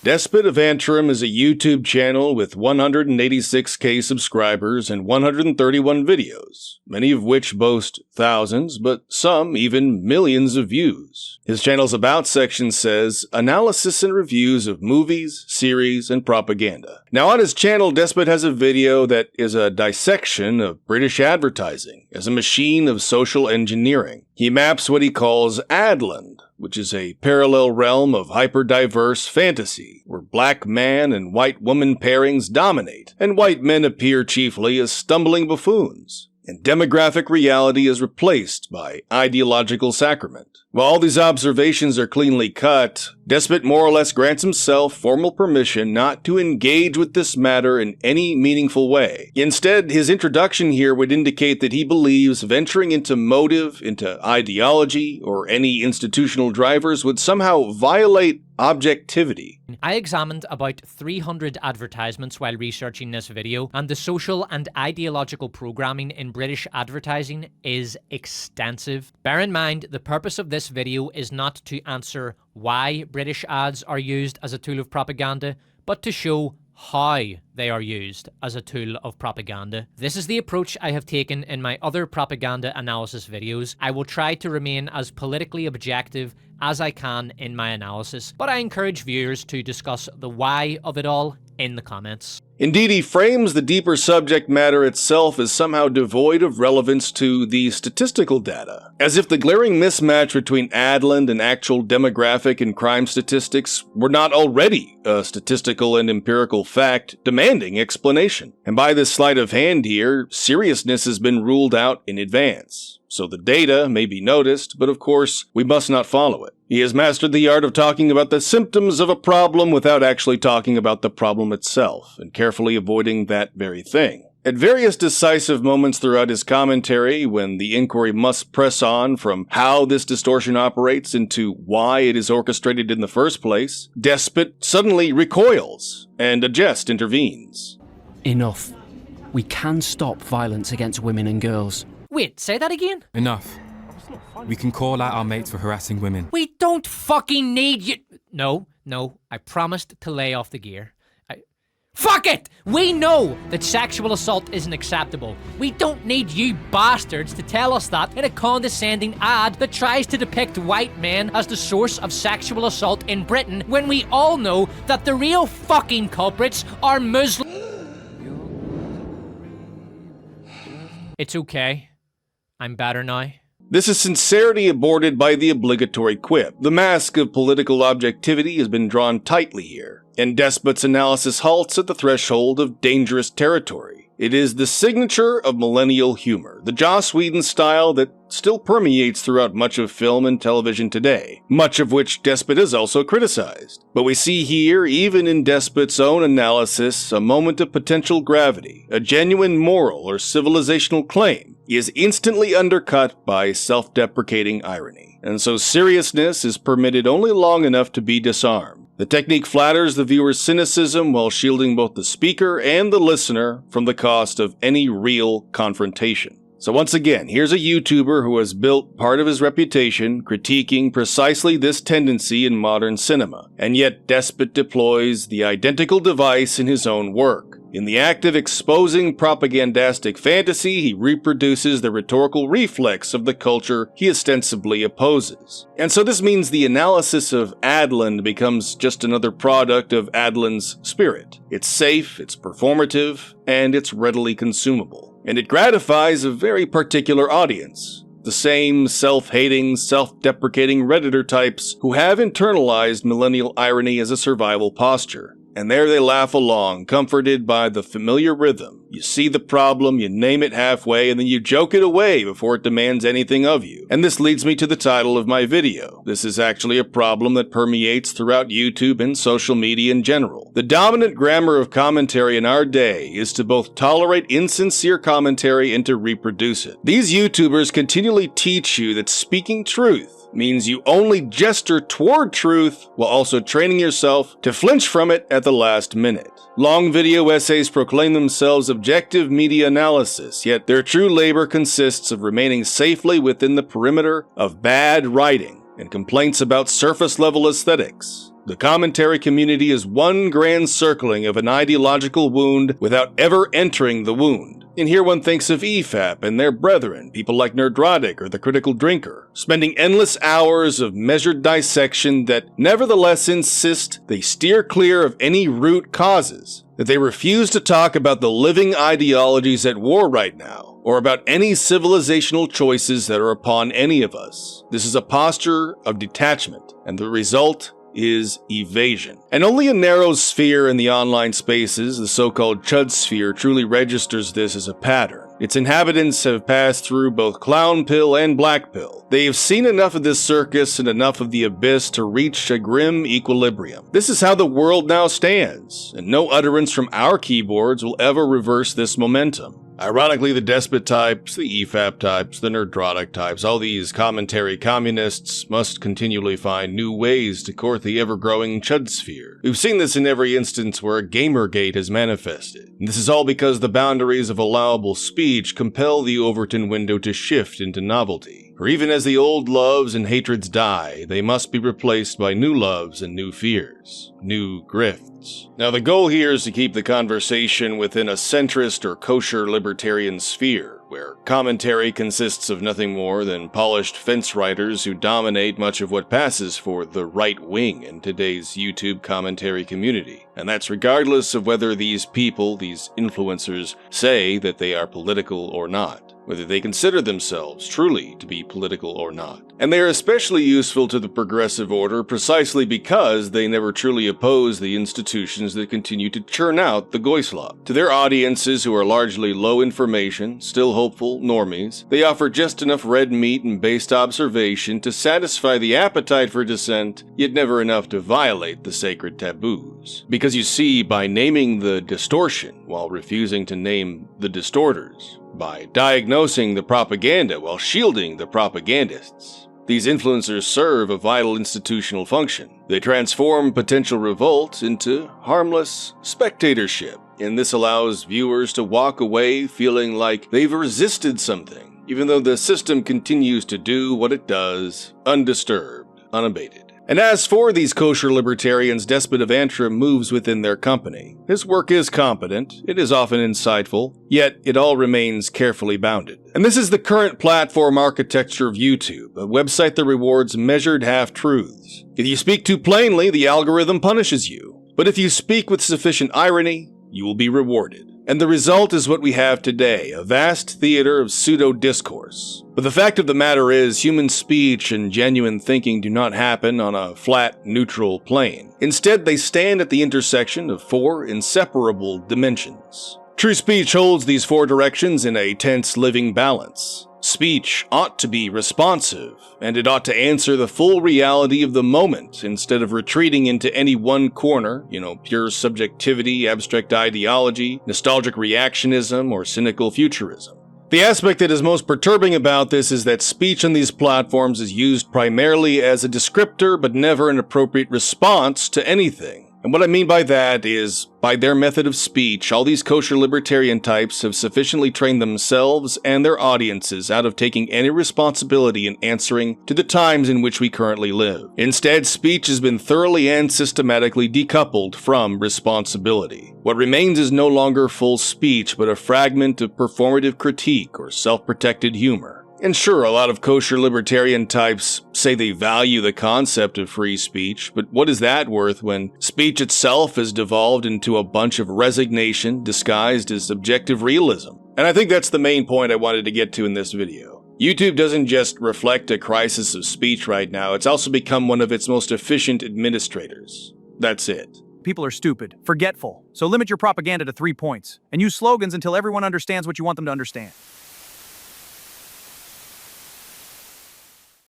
Despot of Antrim is a YouTube channel with 186k subscribers and 131 videos, many of which boast thousands, but some even millions of views. His channel's About section says, analysis and reviews of movies, series, and propaganda. Now on his channel, Despot has a video that is a dissection of British advertising as a machine of social engineering. He maps what he calls Adland, which is a parallel realm of hyper-diverse fantasy, where black man and white woman pairings dominate, and white men appear chiefly as stumbling buffoons, and demographic reality is replaced by ideological sacrament. While all these observations are cleanly cut, Despot more or less grants himself formal permission not to engage with this matter in any meaningful way. Instead, his introduction here would indicate that he believes venturing into motive, into ideology, or any institutional drivers would somehow violate objectivity. I examined about 300 advertisements while researching this video, and the social and ideological programming in British advertising is extensive. Bear in mind, the purpose of this video is not to answer why British ads are used as a tool of propaganda, but to show how they are used as a tool of propaganda. This is the approach I have taken in my other propaganda analysis videos. I will try to remain as politically objective as I can in my analysis, but I encourage viewers to discuss the why of it all in the comments. Indeed, he frames the deeper subject matter itself as somehow devoid of relevance to the statistical data, as if the glaring mismatch between Adland and actual demographic and crime statistics were not already a statistical and empirical fact demanding explanation. And by this sleight of hand here, seriousness has been ruled out in advance. So the data may be noticed, but of course, we must not follow it. He has mastered the art of talking about the symptoms of a problem without actually talking about the problem itself, and carefully avoiding that very thing. At various decisive moments throughout his commentary, when the inquiry must press on from how this distortion operates into why it is orchestrated in the first place, Despot suddenly recoils, and a jest intervenes. Enough. We can stop violence against women and girls. Wait, say that again? Enough. We can call out our mates for harassing women. We don't fucking need you. No, I promised to lay off the gear. Fuck it! We know that sexual assault isn't acceptable. We don't need you bastards to tell us that in a condescending ad that tries to depict white men as the source of sexual assault in Britain, when we all know that the real fucking culprits are Muslims. It's okay. I'm better now. This is sincerity aborted by the obligatory quip. The mask of political objectivity has been drawn tightly here, and Despot's analysis halts at the threshold of dangerous territory. It is the signature of millennial humor, the Joss Whedon style that still permeates throughout much of film and television today, much of which Despot has also criticized. But we see here, even in Despot's own analysis, a moment of potential gravity, a genuine moral or civilizational claim, is instantly undercut by self-deprecating irony. And so seriousness is permitted only long enough to be disarmed. The technique flatters the viewer's cynicism while shielding both the speaker and the listener from the cost of any real confrontation. So once again, here's a YouTuber who has built part of his reputation critiquing precisely this tendency in modern cinema, and yet Despot deploys the identical device in his own work. In the act of exposing propagandistic fantasy, he reproduces the rhetorical reflex of the culture he ostensibly opposes. And so this means the analysis of Adland becomes just another product of Adland's spirit. It's safe, it's performative, and it's readily consumable. And it gratifies a very particular audience. The same self-hating, self-deprecating Redditor types who have internalized millennial irony as a survival posture. And there they laugh along, comforted by the familiar rhythm. You see the problem, you name it halfway, and then you joke it away before it demands anything of you. And this leads me to the title of my video. This is actually a problem that permeates throughout YouTube and social media in general. The dominant grammar of commentary in our day is to both tolerate insincere commentary and to reproduce it. These YouTubers continually teach you that speaking truth means you only gesture toward truth while also training yourself to flinch from it at the last minute. Long video essays proclaim themselves objective media analysis, yet their true labor consists of remaining safely within the perimeter of bad writing and complaints about surface-level aesthetics. The commentary community is one grand circling of an ideological wound without ever entering the wound. And here one thinks of EFAP and their brethren, people like Nerdrotic or the Critical Drinker, spending endless hours of measured dissection that nevertheless insist they steer clear of any root causes, that they refuse to talk about the living ideologies at war right now, or about any civilizational choices that are upon any of us. This is a posture of detachment, and the result is evasion. And only a narrow sphere in the online spaces, the so-called Chud sphere, truly registers this as a pattern. Its inhabitants have passed through both clown pill and black pill. They have seen enough of this circus and enough of the abyss to reach a grim equilibrium. This is how the world now stands, and no utterance from our keyboards will ever reverse this momentum. Ironically, the despot types, the EFAP types, the Nerdrotic types, all these commentary communists must continually find new ways to court the ever-growing Chud sphere. We've seen this in every instance where Gamergate has manifested. And this is all because the boundaries of allowable speech compel the Overton window to shift into novelty. For even as the old loves and hatreds die, they must be replaced by new loves and new fears, new grifts. Now the goal here is to keep the conversation within a centrist or kosher libertarian sphere, where commentary consists of nothing more than polished fence riders who dominate much of what passes for the right wing in today's YouTube commentary community. And that's regardless of whether these people, these influencers, say that they are political or not, whether they consider themselves truly to be political or not. And they are especially useful to the progressive order precisely because they never truly oppose the institutions that continue to churn out the Goyslop. To their audiences who are largely low information, still hopeful normies, they offer just enough red meat and based observation to satisfy the appetite for dissent, yet never enough to violate the sacred taboos. Because you see, by naming the distortion while refusing to name the distorters, by diagnosing the propaganda while shielding the propagandists, these influencers serve a vital institutional function. They transform potential revolt into harmless spectatorship, and this allows viewers to walk away feeling like they've resisted something, even though the system continues to do what it does, undisturbed, unabated. And as for these kosher libertarians, Despot of Antrim moves within their company. His work is competent, it is often insightful, yet it all remains carefully bounded. And this is the current platform architecture of YouTube, a website that rewards measured half-truths. If you speak too plainly, the algorithm punishes you. But if you speak with sufficient irony, you will be rewarded. And the result is what we have today, a vast theater of pseudo-discourse. But the fact of the matter is, human speech and genuine thinking do not happen on a flat, neutral plane. Instead, they stand at the intersection of four inseparable dimensions. True speech holds these four directions in a tense living balance. Speech ought to be responsive, and it ought to answer the full reality of the moment instead of retreating into any one corner, pure subjectivity, abstract ideology, nostalgic reactionism, or cynical futurism. The aspect that is most perturbing about this is that speech on these platforms is used primarily as a descriptor but never an appropriate response to anything. And what I mean by that is, by their method of speech, all these kosher libertarian types have sufficiently trained themselves and their audiences out of taking any responsibility in answering to the times in which we currently live. Instead, speech has been thoroughly and systematically decoupled from responsibility. What remains is no longer full speech, but a fragment of performative critique or self-protected humor. And sure, a lot of kosher libertarian types say they value the concept of free speech, but what is that worth when speech itself has devolved into a bunch of resignation disguised as objective realism? And I think that's the main point I wanted to get to in this video. YouTube doesn't just reflect a crisis of speech right now, it's also become one of its most efficient administrators. That's it. People are stupid, forgetful, so limit your propaganda to 3 points, and use slogans until everyone understands what you want them to understand.